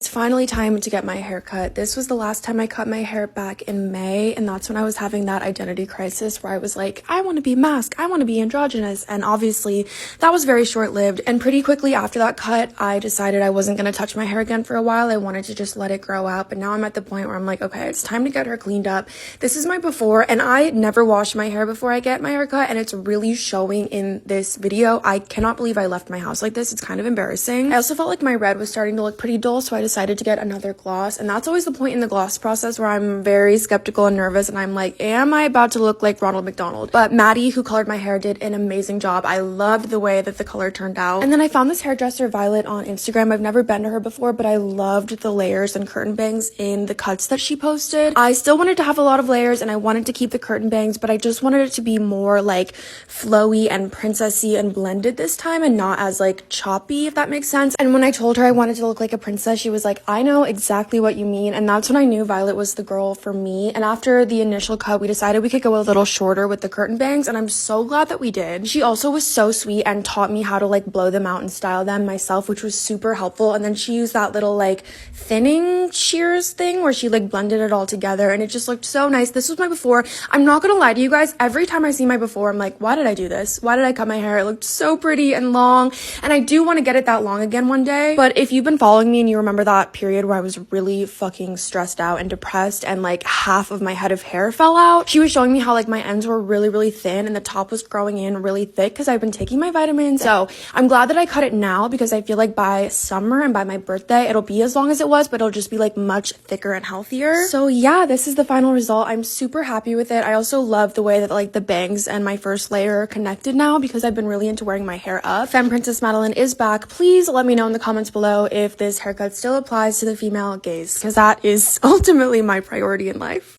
It's finally time to get my hair cut. This was the last time I cut my hair back in May, and that's when I was having that identity crisis where I was like, I want to be masked, I want to be androgynous, and obviously that was very short-lived. And pretty quickly after that cut, I decided I wasn't going to touch my hair again for a while. I wanted to just let it grow out, but now I'm at the point where I'm like, okay, it's time to get her cleaned up. This is my before, and I never wash my hair before I get my hair cut, and it's really showing in this video. I cannot believe I left my house like this. It's kind of embarrassing. I also felt like my red was starting to look pretty dull, so I decided to get another gloss, and that's always the point in the gloss process where I'm very skeptical and nervous, and I'm like, am I about to look like Ronald McDonald? But Maddie, who colored my hair, did an amazing job. I loved the way that the color turned out. And then I found this hairdresser, Violet, on Instagram. I've never been to her before, but I loved the layers and curtain bangs in the cuts that she posted. I still wanted to have a lot of layers, and I wanted to keep the curtain bangs, but I just wanted it to be more like flowy and princessy and blended this time, and not as like choppy, if that makes sense. And when I told her I wanted to look like a princess, she was like, I know exactly what you mean. And that's when I knew Violet was the girl for me. And after the initial cut, we decided we could go a little shorter with the curtain bangs, and I'm so glad that we did. She also was so sweet and taught me how to like blow them out and style them myself, which was super helpful. And then she used that little like thinning shears thing where she like blended it all together, and it just looked so nice. This was my before. I'm not gonna lie to you guys, every time I see my before, I'm like, why did I do this? Why did I cut my hair? It looked so pretty and long, and I do want to get it that long again one day. But if you've been following me and you remember that period where I was really fucking stressed out and depressed and like half of my head of hair fell out, she was showing me how like my ends were really thin and the top was growing in really thick because I've been taking my vitamins. So I'm glad that I cut it now, because I feel like by summer and by my birthday it'll be as long as it was, but it'll just be like much thicker and healthier. So yeah, this is the final result. I'm super happy with it. I also love the way that like the bangs and my first layer are connected now, because I've been really into wearing my hair up. Femme Princess Madeline is back. Please let me know in the comments below if this haircut still applies to the female gaze, because that is ultimately my priority in life.